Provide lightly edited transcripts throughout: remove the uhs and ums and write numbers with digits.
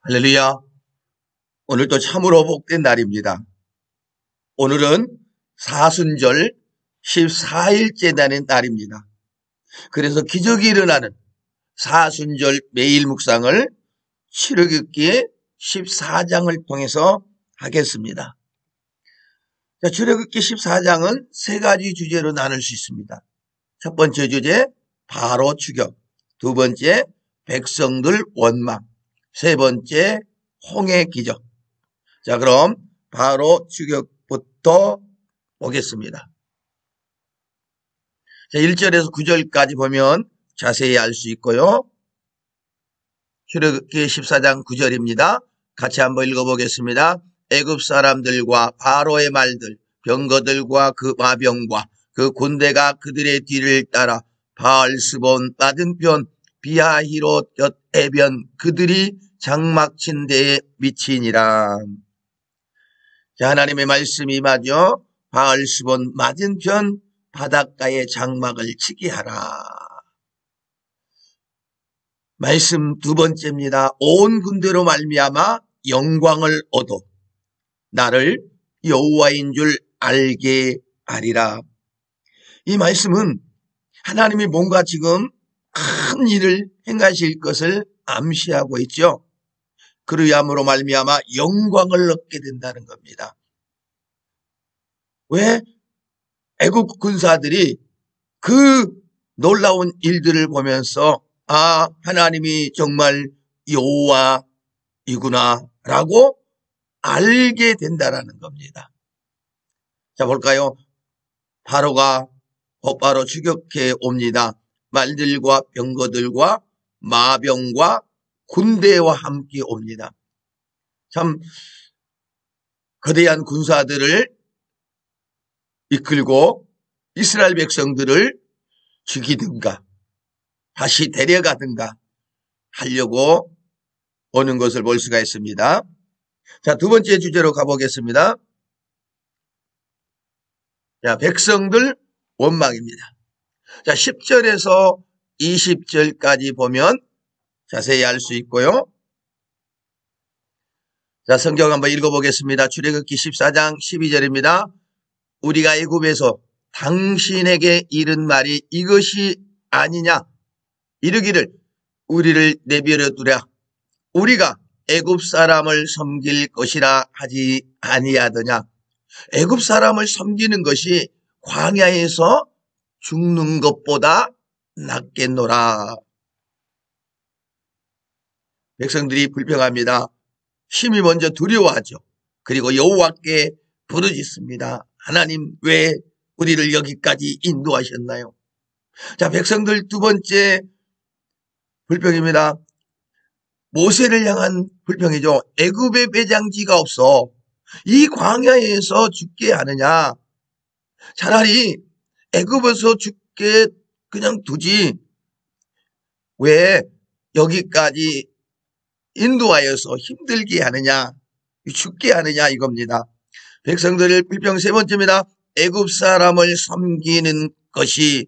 할렐루야. 오늘도 참으로 복된 날입니다. 오늘은 사순절 14일째 되는 날입니다. 그래서 기적이 일어나는 사순절 매일 묵상을 출애굽기 14장을 통해서 하겠습니다. 출애굽기 14장은 세 가지 주제로 나눌 수 있습니다. 첫 번째 주제, 바로 추격. 두 번째, 백성들 원망. 세 번째, 홍해 기적. 자, 그럼 바로 추격부터 보겠습니다. 자, 1절에서 9절까지 보면 자세히 알 수 있고요. 출애굽기 14장 9절입니다. 같이 한번 읽어보겠습니다. 애굽 사람들과 바로의 말들, 병거들과 그 마병과 그 군대가 그들의 뒤를 따라 바알스본 맞은편 비하히롯 곁 해변 그들이 장막 친 데에 미치니라. 자, 하나님의 말씀이 임하죠. 바알스본 맞은편 바닷가에 장막을 치게 하라. 말씀 두 번째입니다. 온 군대로 말미암아 영광을 얻어 나를 여호와인 줄 알게 하리라. 이 말씀은 하나님이 뭔가 지금 큰 일을 행하실 것을 암시하고 있죠. 그리함으로 말미암아 영광을 얻게 된다는 겁니다. 왜? 애국 군사들이 그 놀라운 일들을 보면서 하나님이 정말 여호와이구나 라고 알게 된다라는 겁니다. 자, 볼까요? 바로가 곧바로 추격해 옵니다. 말들과 병거들과 마병과 군대와 함께 옵니다. 참 거대한 군사들을 이끌고 이스라엘 백성들을 죽이든가 다시 데려가든가 하려고 오는 것을 볼 수가 있습니다. 자, 두 번째 주제로 가보겠습니다. 자, 백성들 원망입니다. 자, 10절에서 20절까지 보면 자세히 알 수 있고요. 자, 성경 한번 읽어보겠습니다. 출애굽기 14장 12절입니다. 우리가 애굽에서 당신에게 이른 말이 이것이 아니냐? 이르기를 우리를 내버려 두랴. 우리가 애굽 사람을 섬길 것이라 하지 아니하더냐? 애굽 사람을 섬기는 것이 광야에서 죽는 것보다 낫겠노라. 백성들이 불평합니다. 심히 먼저 두려워하죠. 그리고 여호와께 부르짖습니다. 하나님, 왜 우리를 여기까지 인도하셨나요? 자, 백성들 두 번째 불평입니다. 모세를 향한 불평이죠. 애굽에 배장지가 없어 이 광야에서 죽게 하느냐? 차라리 애굽에서 죽게 그냥 두지 왜 여기까지 인도하여서 힘들게 하느냐, 죽게 하느냐 이겁니다. 백성들의 불평 세 번째입니다. 애굽 사람을 섬기는 것이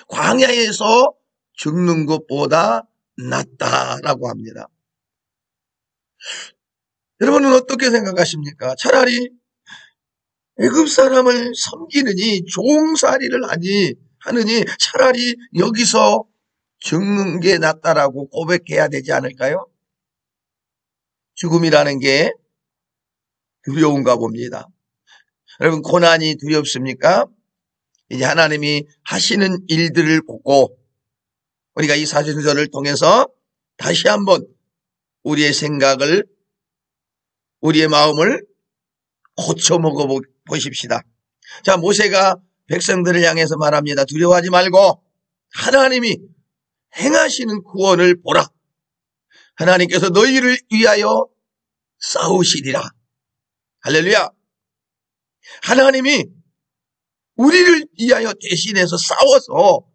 광야에서 죽는 것보다 낫다라고 합니다. 여러분은 어떻게 생각하십니까? 차라리 애굽 사람을 섬기느니 종살이를 하느니 차라리 여기서 죽는 게 낫다라고 고백해야 되지 않을까요? 죽음이라는 게 두려운가 봅니다. 여러분, 고난이 두렵습니까? 이제 하나님이 하시는 일들을 보고 우리가 이 사순절을 통해서 다시 한번 우리의 생각을, 우리의 마음을 고쳐먹어 보십시다. 자, 모세가 백성들을 향해서 말합니다. 두려워하지 말고 하나님이 행하시는 구원을 보라. 하나님께서 너희를 위하여 싸우시리라. 할렐루야. 하나님이 우리를 위하여 대신해서 싸워서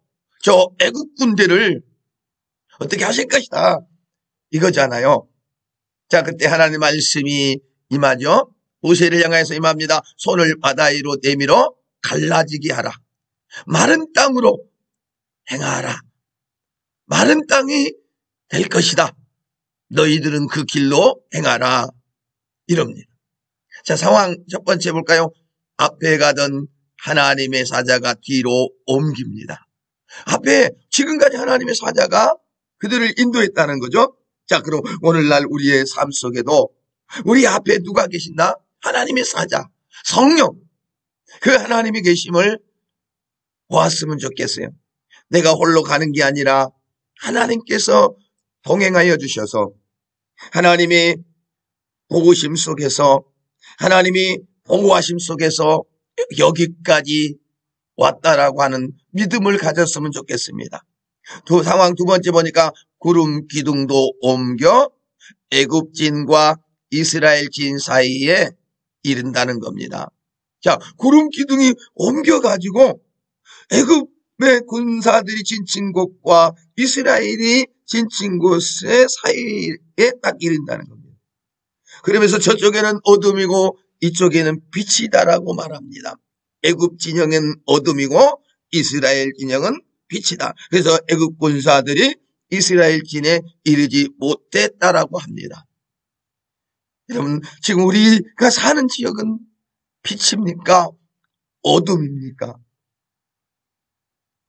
저 애국 군대를 어떻게 하실 것이다 이거잖아요. 자, 그때 하나님 말씀이 임하죠. 모세를 향해서 임합니다. 손을 바다 위로 내밀어 갈라지게 하라. 마른 땅으로 행하라. 마른 땅이 될 것이다. 너희들은 그 길로 행하라. 이럽니다. 자, 상황 첫 번째 볼까요? 앞에 가던 하나님의 사자가 뒤로 옮깁니다. 앞에 지금까지 하나님의 사자가 그들을 인도했다는 거죠. 자, 그럼 오늘날 우리의 삶 속에도 우리 앞에 누가 계신다? 하나님의 사자, 성령. 그 하나님이 계심을 보았으면 좋겠어요. 내가 홀로 가는 게 아니라 하나님께서 동행하여 주셔서 하나님의 보호심 속에서 하나님이 보호하심 속에서 여기까지 왔다라고 하는 믿음을 가졌으면 좋겠습니다. 상황 두 번째 보니까 구름 기둥도 옮겨 애굽진과 이스라엘진 사이에 이른다는 겁니다. 자, 구름 기둥이 옮겨가지고 애굽의 군사들이 진친 곳과 이스라엘이 진친 곳의 사이에 딱 이른다는 겁니다. 그러면서 저쪽에는 어둠이고 이쪽에는 빛이다라고 말합니다. 애굽 진영은 어둠이고 이스라엘 진영은 빛이다. 그래서 애굽 군사들이 이스라엘 진에 이르지 못했다라고 합니다. 여러분, 지금 우리가 사는 지역은 빛입니까? 어둠입니까?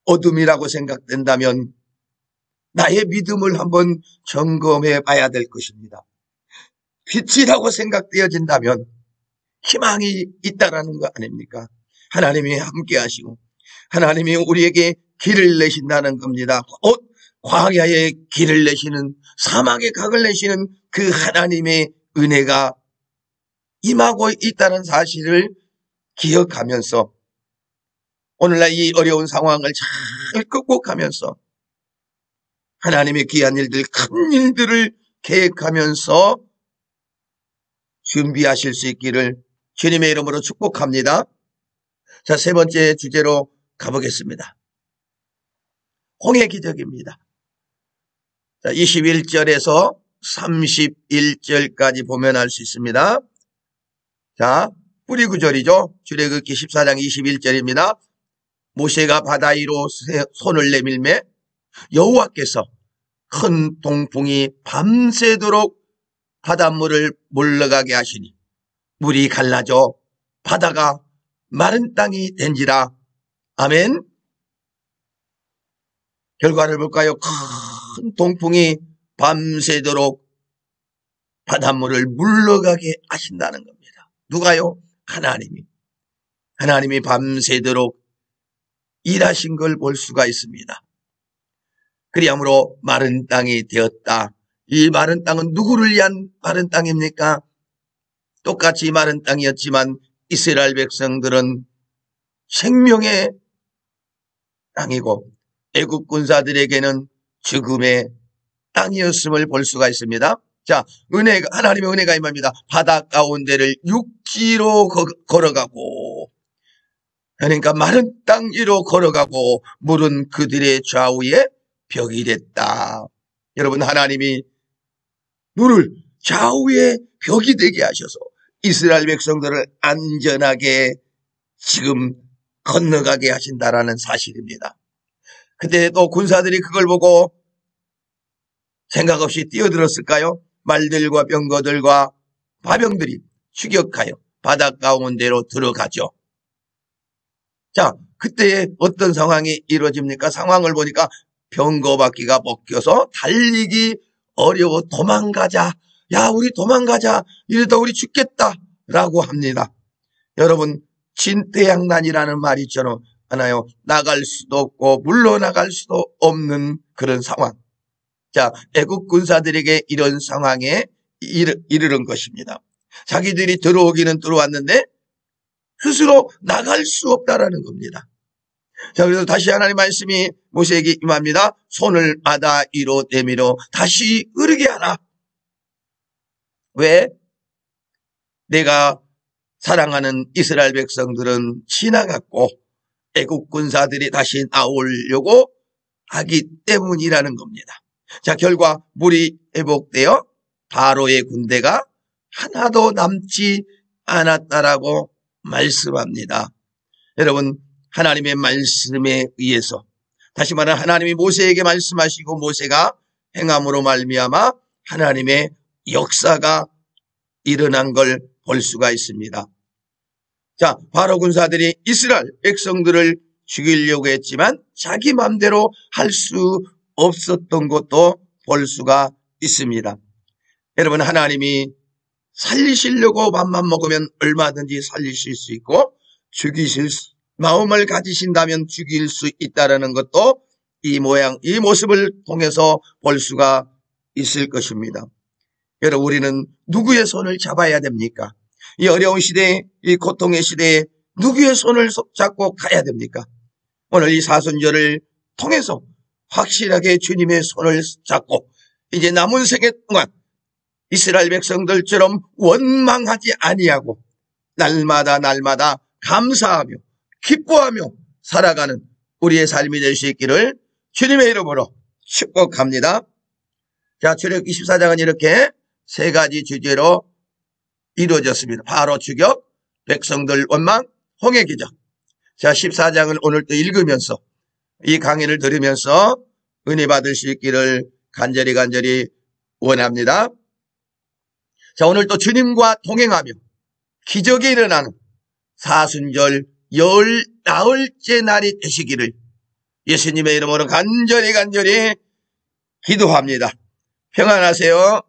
어둠이라고 생각된다면 나의 믿음을 한번 점검해 봐야 될 것입니다. 빛이라고 생각되어진다면 희망이 있다라는 거 아닙니까? 하나님이 함께 하시고 하나님이 우리에게 길을 내신다는 겁니다. 광야에 길을 내시는, 사막에 각을 내시는 그 하나님의 은혜가 임하고 있다는 사실을 기억하면서 오늘날 이 어려운 상황을 잘 극복하면서 하나님의 귀한 일들, 큰 일들을 계획하면서 준비하실 수 있기를 주님의 이름으로 축복합니다. 자, 세 번째 주제로 가보겠습니다. 홍해 기적입니다. 자, 21절에서 31절까지 보면 알 수 있습니다. 자, 뿌리 구절이죠. 출애굽기 14장 21절입니다. 모세가 바다 위로 손을 내밀매 여호와께서 큰 동풍이 밤새도록 바닷물을 물러가게 하시니 물이 갈라져 바다가 마른 땅이 된지라. 아멘. 결과를 볼까요? 큰 동풍이 밤새도록 바닷물을 물러가게 하신다는 겁니다. 누가요? 하나님이 밤새도록 일하신 걸 볼 수가 있습니다. 그리함으로 마른 땅이 되었다. 이 마른 땅은 누구를 위한 마른 땅입니까? 똑같이 마른 땅이었지만 이스라엘 백성들은 생명의 땅이고 애국 군사들에게는 죽음의 땅이었음을 볼 수가 있습니다. 자, 하나님의 은혜가 임합니다. 바다 가운데를 육지로 걸어가고, 그러니까 마른 땅 위로 걸어가고 물은 그들의 좌우에 벽이 됐다. 여러분, 하나님이 물을 좌우에 벽이 되게 하셔서 이스라엘 백성들을 안전하게 지금 건너가게 하신다라는 사실입니다. 그때 또 군사들이 그걸 보고 생각 없이 뛰어들었을까요? 말들과 병거들과 바병들이 추격하여 바다 가운데로 들어가죠. 자, 그때 어떤 상황이 이루어집니까? 상황을 보니까 병거 바퀴가 벗겨서 달리기 어려워 도망가자. 야, 우리 도망가자. 이러다 우리 죽겠다라고 합니다. 여러분, 진퇴양난이라는 말이 있잖아요. 나갈 수도 없고 물러나갈 수도 없는 그런 상황. 자, 애국 군사들에게 이런 상황에 이르는 것입니다. 자기들이 들어오기는 들어왔는데 스스로 나갈 수 없다라는 겁니다. 자, 그래서 다시 하나님 말씀이 모세에게 임합니다. 손을 바다 위로 내밀어 다시 흐르게 하라. 왜? 내가 사랑하는 이스라엘 백성들은 지나갔고 애국 군사들이 다시 나오려고 하기 때문이라는 겁니다. 자, 결과 물이 회복되어 바로의 군대가 하나도 남지 않았다라고 말씀합니다. 여러분, 하나님의 말씀에 의해서, 다시 말하면 하나님이 모세에게 말씀하시고 모세가 행함으로 말미암아 하나님의 역사가 일어난 걸 볼 수가 있습니다. 자, 바로 군사들이 이스라엘 백성들을 죽이려고 했지만 자기 마음대로 할 수 없었던 것도 볼 수가 있습니다. 여러분, 하나님이 살리시려고 맘만 먹으면 얼마든지 살리실 수 있고 죽이실 마음을 가지신다면 죽일 수 있다는 것도 이 모습을 통해서 볼 수가 있을 것입니다. 여러분, 우리는 누구의 손을 잡아야 됩니까? 이 어려운 시대에, 이 고통의 시대에 누구의 손을 잡고 가야 됩니까? 오늘 이 사순절을 통해서 확실하게 주님의 손을 잡고 이제 남은 생애 동안 이스라엘 백성들처럼 원망하지 아니하고 날마다 감사하며 기뻐하며 살아가는 우리의 삶이 될 수 있기를 주님의 이름으로 축복합니다. 자, 출애굽 24장은 이렇게 세 가지 주제로 이루어졌습니다. 바로 추격, 백성들 원망, 홍해 기적. 자, 14장을 오늘 또 읽으면서 이 강의를 들으면서 은혜 받을 수 있기를 간절히 원합니다. 자, 오늘 또 주님과 동행하며 기적이 일어나는 사순절 19일째 날이 되시기를 예수님의 이름으로 간절히 기도합니다. 평안하세요.